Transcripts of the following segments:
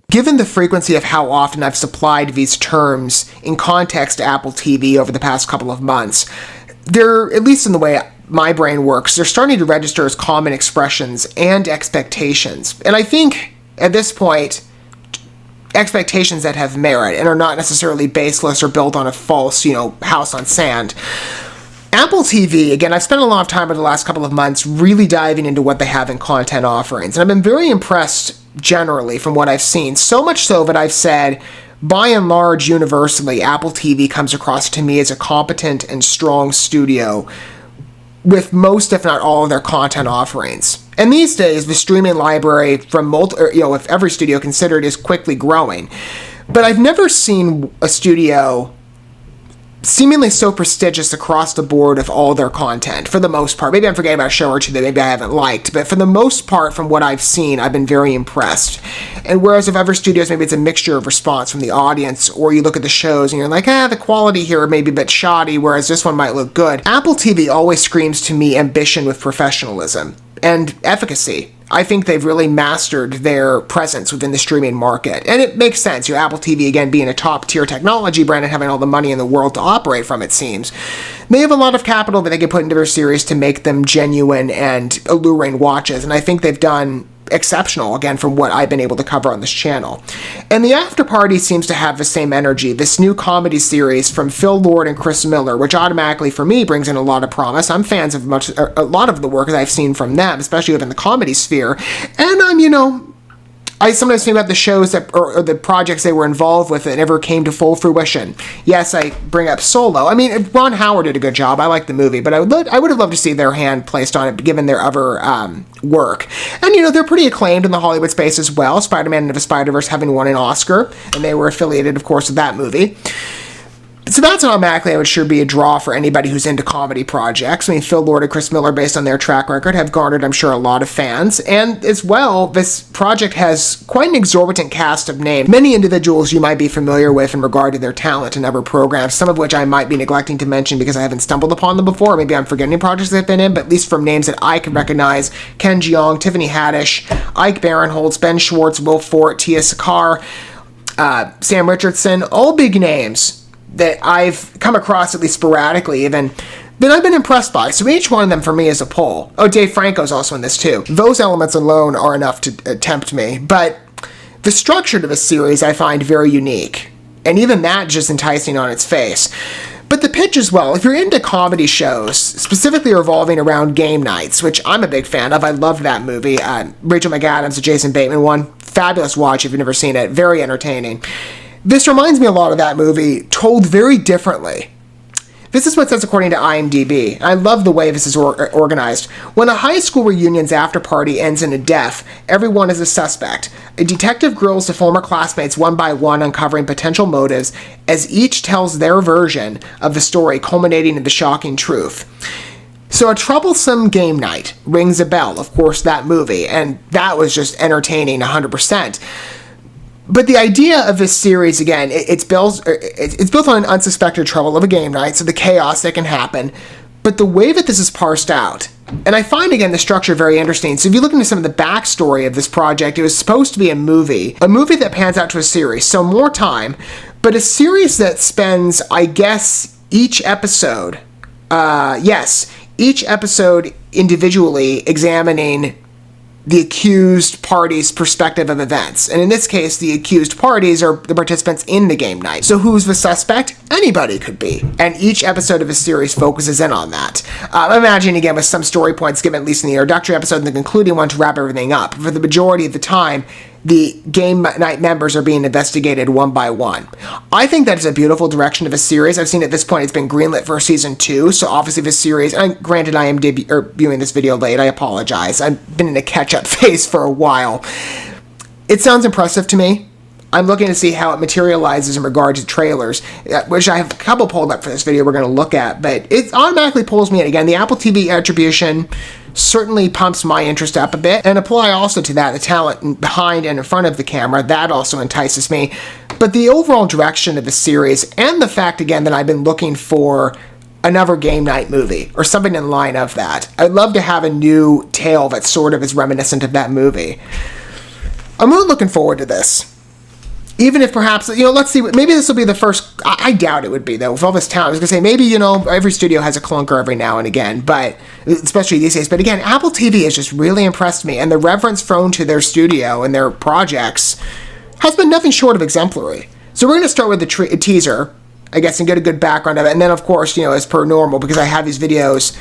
Given the frequency of how often I've supplied these terms in context to Apple TV over the past couple of months, they're, at least in the way my brain works, they're starting to register as common expressions and expectations. And I think, at this point, expectations that have merit and are not necessarily baseless or built on a false, house on sand. Apple TV, again, I've spent a lot of time over the last couple of months really diving into what they have in content offerings. And I've been very impressed generally from what I've seen. So much so that I've said, by and large, universally, Apple TV comes across to me as a competent and strong studio with most, if not all, of their content offerings. And these days, the streaming library from if every studio considered, is quickly growing. But I've never seen a studio seemingly so prestigious across the board of all their content, for the most part. Maybe I'm forgetting about a show or two that maybe I haven't liked, but for the most part, from what I've seen, I've been very impressed. And whereas with other studios, maybe it's a mixture of response from the audience, or you look at the shows and you're like, the quality here may be a bit shoddy, whereas this one might look good. Apple TV always screams to me ambition with professionalism and efficacy. I think they've really mastered their presence within the streaming market. And it makes sense. Apple TV, again, being a top-tier technology brand and having all the money in the world to operate from, it seems. They have a lot of capital that they can put into their series to make them genuine and alluring watches. And I think they've done exceptional, again, from what I've been able to cover on this channel. And the Afterparty seems to have the same energy, this new comedy series from Phil Lord and Chris Miller, which automatically, for me, brings in a lot of promise. I'm fans of a lot of the work that I've seen from them, especially within the comedy sphere. And I sometimes think about the shows or the projects they were involved with that never came to full fruition. Yes, I bring up Solo. Ron Howard did a good job. I like the movie, but I would have loved to see their hand placed on it, given their other work. And, they're pretty acclaimed in the Hollywood space as well. Spider-Man Into the Spider-Verse having won an Oscar, and they were affiliated, of course, with that movie. So that's automatically, I would sure be a draw for anybody who's into comedy projects. Phil Lord and Chris Miller, based on their track record, have garnered, I'm sure, a lot of fans. And as well, this project has quite an exorbitant cast of names. Many individuals you might be familiar with in regard to their talent and other programs, some of which I might be neglecting to mention because I haven't stumbled upon them before. Maybe I'm forgetting projects they've been in, but at least from names that I can recognize: Ken Jeong, Tiffany Haddish, Ike Barinholtz, Ben Schwartz, Will Forte, Tia Sakar, Sam Richardson, all big names that I've come across, at least sporadically even, that I've been impressed by. So each one of them for me is a pull. Oh, Dave Franco's also in this too. Those elements alone are enough to tempt me. But the structure to this series I find very unique. And even that just enticing on its face. But the pitch as well, if you're into comedy shows, specifically revolving around game nights, which I'm a big fan of, I loved that movie. Rachel McAdams, the Jason Bateman one, fabulous watch if you've never seen it, very entertaining. This reminds me a lot of that movie, told very differently. This is what it says according to IMDb. I love the way this is organized. When a high school reunion's after party ends in a death, everyone is a suspect. A detective grills the former classmates one by one, uncovering potential motives, as each tells their version of the story, culminating in the shocking truth. So a troublesome game night rings a bell, of course, that movie, and that was just entertaining 100%. But the idea of this series, again, it's built on an unsuspected trouble of a game night, so the chaos that can happen. But the way that this is parsed out, and I find, again, the structure very interesting. So if you look into some of the backstory of this project, it was supposed to be a movie that pans out to a series, so more time, but a series that spends, I guess, each episode individually examining the accused party's perspective of events. And in this case, the accused parties are the participants in the game night. So who's the suspect? Anybody could be. And each episode of a series focuses in on that. Imagine, again, with some story points given at least in the introductory episode and the concluding one to wrap everything up. For the majority of the time, the game night members are being investigated one by one. I think that is a beautiful direction of a series. I've seen at this point it's been greenlit for season 2, so obviously this series, and granted I am viewing this video late, I apologize. I've been in a catch-up phase for a while. It sounds impressive to me. I'm looking to see how it materializes in regards to trailers, which I have a couple pulled up for this video we're going to look at, but it automatically pulls me in. Again, the Apple TV attribution certainly pumps my interest up a bit, and apply also to that the talent behind and in front of the camera, that also entices me. But the overall direction of the series, and the fact, again, that I've been looking for another game night movie or something in line of that. I'd love to have a new tale that sort of is reminiscent of that movie. I'm really looking forward to this. Even if perhaps, let's see, maybe this will be the first, I doubt it would be, though, with all this talent. I was going to say, maybe, every studio has a clunker every now and again, but, especially these days. But again, Apple TV has just really impressed me, and the reverence thrown to their studio and their projects has been nothing short of exemplary. So we're going to start with the teaser, I guess, and get a good background of it. And then, of course, as per normal, because I have these videos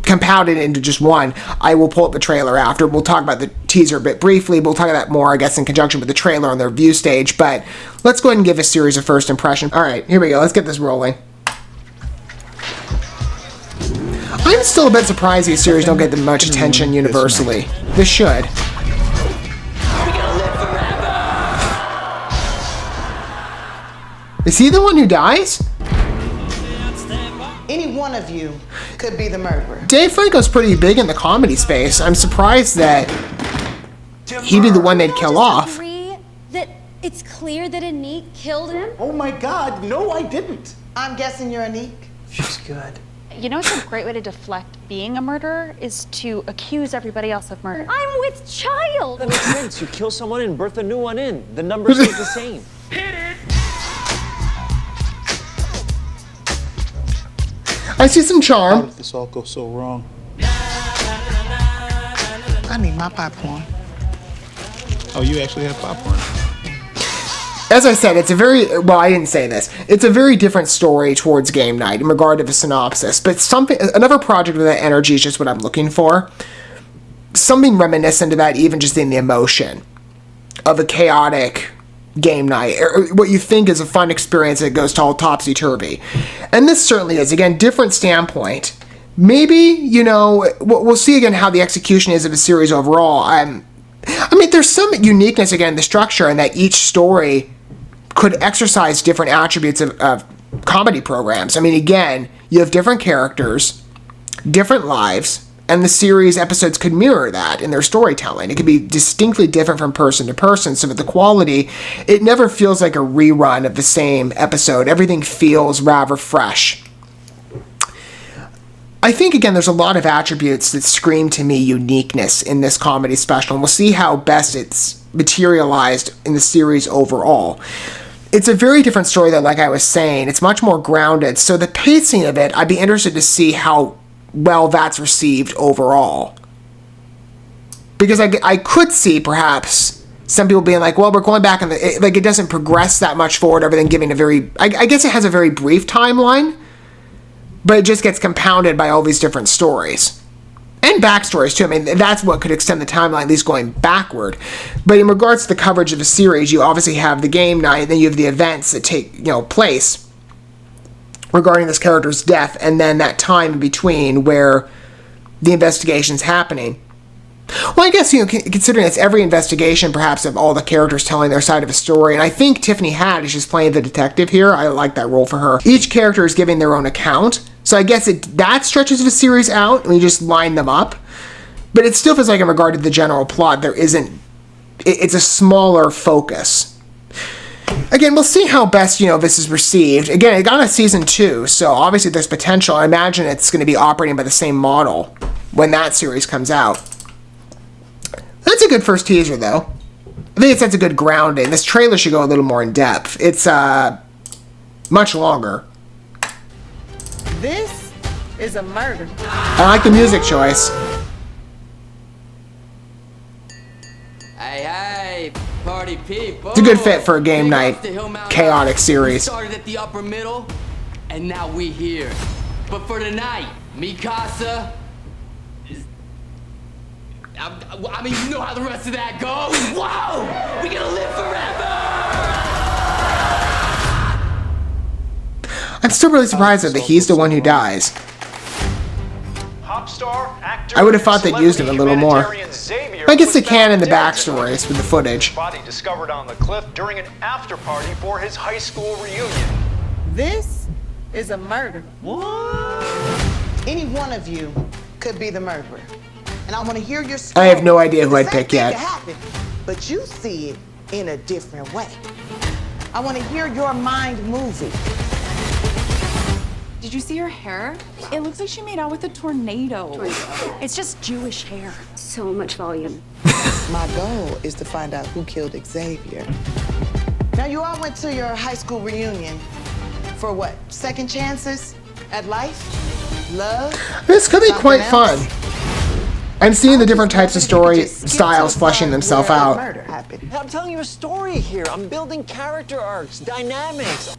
compounded into just one, I will pull up the trailer after. We'll talk about the teaser a bit briefly. We'll talk about that more, I guess, in conjunction with the trailer on the review stage. But let's go ahead and give a series of first impressions. All right, here we go. Let's get this rolling. I'm still a bit surprised these series don't get that much attention universally. This should. Is he the one who dies? Any one of you could be the murderer. Dave Franco's pretty big in the comedy space. I'm surprised that he'd be the one they'd kill off. Agree that it's clear that Anik killed him? Oh my God, no, I didn't. I'm guessing you're Anik. She's good. It's a great way to deflect being a murderer is to accuse everybody else of murder. I'm with child! That makes sense. You kill someone and birth a new one in. The numbers stay the same. I see some How charm. did this all go so wrong? I need my popcorn. Oh, you actually have popcorn? As I said, it's a very, well, I didn't say this. It's a very different story towards game night in regard to the synopsis. But another project with that energy is just what I'm looking for. Something reminiscent of that, even just in the emotion of a chaotic game night, or what you think is a fun experience that goes to all topsy-turvy. And this certainly is. Again, different standpoint. Maybe, we'll see again how the execution is of the series overall. There's some uniqueness, again, in the structure, and that each story could exercise different attributes of comedy programs. Again, you have different characters, different lives, and the series episodes could mirror that in their storytelling. It could be distinctly different from person to person, so that the quality, it never feels like a rerun of the same episode. Everything feels rather fresh. I think, again, there's a lot of attributes that scream to me uniqueness in this comedy special, and we'll see how best it's materialized in the series overall. It's a very different story, though, like I was saying. It's much more grounded, so the pacing of it, I'd be interested to see how well that's received overall. Because I could see, perhaps, some people being like, well, we're going back, it doesn't progress that much forward, other than giving a very, I guess it has a very brief timeline, but it just gets compounded by all these different stories. And backstories, too. That's what could extend the timeline, at least going backward. But in regards to the coverage of the series, you obviously have the game night, then you have the events that take, place regarding this character's death, and then that time in between where the investigation's happening. Well, I guess, considering it's every investigation, perhaps, of all the characters telling their side of a story, and I think Tiffany Haddish is just playing the detective here. I like that role for her. Each character is giving their own account, so I guess that stretches the series out, and we just line them up. But it still feels like, in regard to the general plot, it's a smaller focus. Again, we'll see how best, this is received. Again, it got a season 2, so obviously there's potential. I imagine it's going to be operating by the same model when that series comes out. That's a good first teaser, though. I think it sets a good grounding. This trailer should go a little more in depth. It's much longer. This is a murder. I like the music choice. Hey, party people. It's a good fit for a game night chaotic series. We started at the upper middle, and now we here. But for tonight, Mikasa is... you know how the rest of that goes. Whoa! We're gonna live forever! I'm still really surprised that he's the one who dies. I would have thought they'd used him a little more. I guess they can in the backstories with the footage. Body discovered on the cliff during an after party for his high school reunion. This is a murder. What? Any one of you could be the murderer. And I want to hear your story. I have no idea who I'd pick yet. Happen, but you see it in a different way. I want to hear your mind movie. Did you see her hair? It looks like she made out with a tornado. It's just Jewish hair. So much volume. My goal is to find out who killed Xavier. Now, you all went to your high school reunion for what? Second chances at life? Love? This could be quite Something fun. else? And seeing the different types of Maybe we could story just skip to styles the fleshing part themselves where the out. murder happened. I'm telling you a story here. I'm building character arcs, dynamics.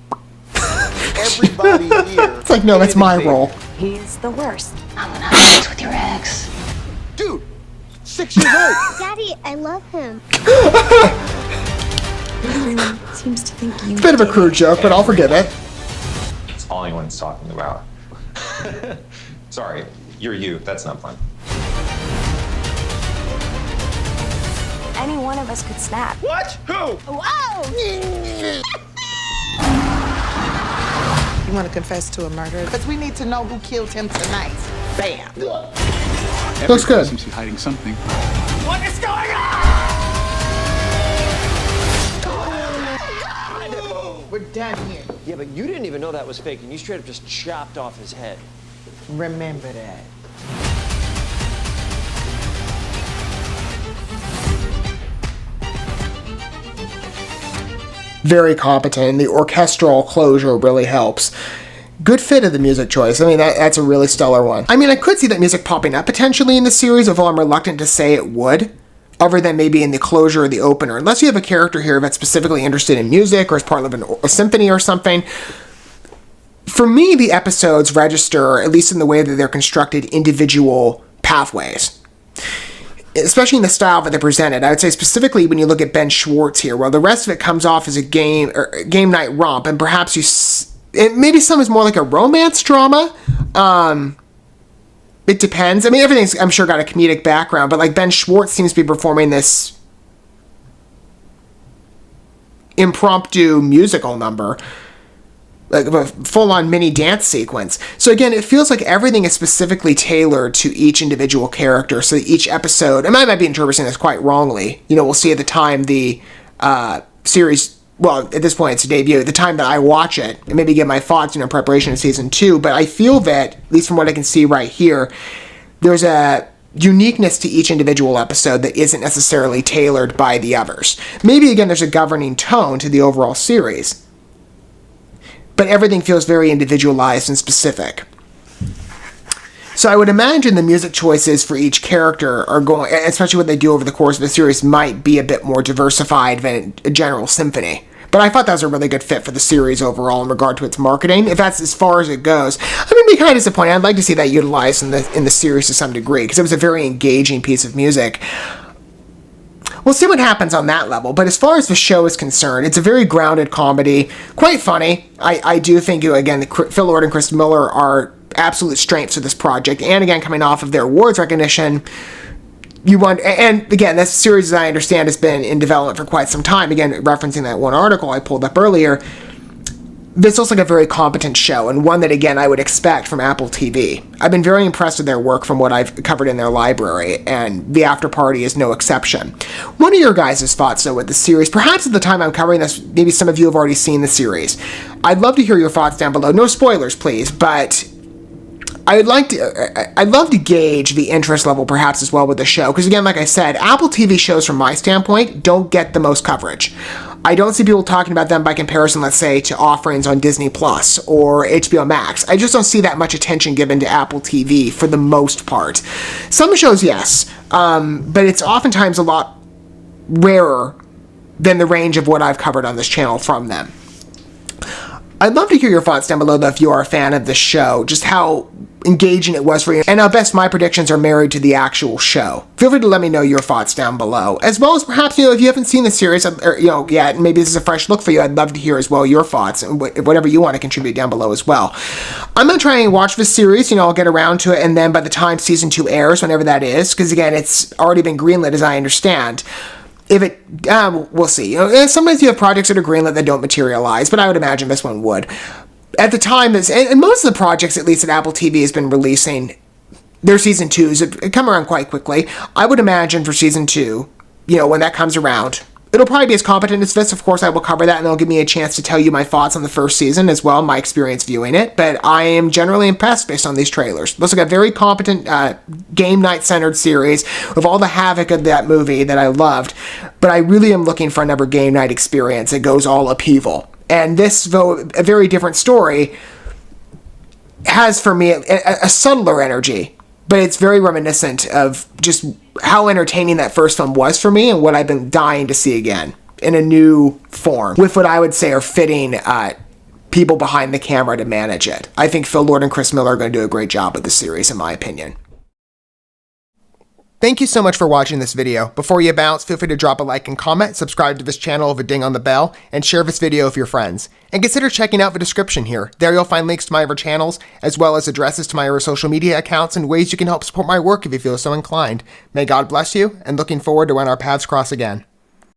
Everybody here. It's like, no, that's my role. He's the worst. I'm gonna have sex with your ex. Dude, 6 years old. Daddy, I love him. Everyone seems to think you Bit of a crude joke, but I'll forgive it. It's all anyone's talking about. Sorry, you're you. That's not fun. Any one of us could snap. What? Who? Whoa! You want to confess to a murder? Because we need to know who killed him tonight. Bam. Looks good. Seems to be hiding something. What is going on? We're done here. Yeah, but you didn't even know that was fake, and you straight up just chopped off his head. Remember that. Very competent, and the orchestral closure really helps. Good fit of the music choice. I mean, that's a really stellar one. I mean, I could see that music popping up potentially in the series, although I'm reluctant to say it would, other than maybe in the closure or the opener. Unless you have a character here that's specifically interested in music or is part of a symphony or something. For me, the episodes register, at least in the way that they're constructed, individual pathways. Especially in the style that they're presented. I would say specifically when you look at Ben Schwartz here, well, the rest of it comes off as a game night romp, and perhaps maybe some is more like a romance drama. It depends. I mean, everything's, I'm sure, got a comedic background, but like Ben Schwartz seems to be performing this impromptu musical number, like a full-on mini dance sequence. So again, it feels like everything is specifically tailored to each individual character. So each episode, and I might be interpreting this quite wrongly. You know, we'll see at the time the series, well, at this point it's a debut, at the time that I watch it, and maybe give my thoughts in preparation of season 2. But I feel that, at least from what I can see right here, there's a uniqueness to each individual episode that isn't necessarily tailored by the others. Maybe, again, there's a governing tone to the overall series, but everything feels very individualized and specific. So I would imagine the music choices for each character are going, especially what they do over the course of the series, might be a bit more diversified than a general symphony. But I thought that was a really good fit for the series overall in regard to its marketing, if that's as far as it goes. I'm going to be kind of disappointed. I'd like to see that utilized in the series to some degree, because it was a very engaging piece of music. We'll see what happens on that level, but as far as the show is concerned, it's a very grounded comedy, quite funny. I do think, again, Phil Lord and Chris Miller are absolute strengths of this project, and again, coming off of their awards recognition, and again, this series, as I understand, has been in development for quite some time. Again, referencing that one article I pulled up earlier, this looks like a very competent show, and one that, again, I would expect from Apple TV. I've been very impressed with their work from what I've covered in their library, and The After Party is no exception. What are your guys' thoughts, though, with the series? Perhaps at the time I'm covering this, maybe some of you have already seen the series. I'd love to hear your thoughts down below. No spoilers, please, but I'd love to gauge the interest level perhaps as well with the show, because again, like I said, Apple TV shows from my standpoint don't get the most coverage. I don't see people talking about them by comparison, let's say, to offerings on Disney Plus or HBO Max. I just don't see that much attention given to Apple TV for the most part. Some shows, yes, but it's oftentimes a lot rarer than the range of what I've covered on this channel from them. I'd love to hear your thoughts down below, though, if you are a fan of the show, just how engaging it was for you, and how best my predictions are married to the actual show. Feel free to let me know your thoughts down below, as well as perhaps, if you haven't seen the series, or, yet, maybe this is a fresh look for you, I'd love to hear as well your thoughts, and whatever you want to contribute down below as well. I'm going to try and watch this series, I'll get around to it, and then by the time season 2 airs, whenever that is, because again, it's already been greenlit, as I understand. If it, we'll see. Sometimes you have projects that are greenlit that don't materialize, but I would imagine this one would. At the time, and most of the projects, at least at Apple TV, has been releasing their season 2s. It come around quite quickly. I would imagine for season 2, when that comes around, it'll probably be as competent as this. Of course, I will cover that, and it'll give me a chance to tell you my thoughts on the first season as well, my experience viewing it. But I am generally impressed based on these trailers. Looks like a very competent game night-centered series with all the havoc of that movie that I loved. But I really am looking for another game night experience that goes all upheaval. And this, though a very different story, has for me a subtler energy, but it's very reminiscent of just how entertaining that first film was for me and what I've been dying to see again in a new form with what I would say are fitting people behind the camera to manage it. I think Phil Lord and Chris Miller are going to do a great job with the series, in my opinion. Thank you so much for watching this video. Before you bounce, feel free to drop a like and comment, subscribe to this channel with a ding on the bell, and share this video with your friends. And consider checking out the description here. There you'll find links to my other channels, as well as addresses to my other social media accounts and ways you can help support my work if you feel so inclined. May God bless you, and looking forward to when our paths cross again.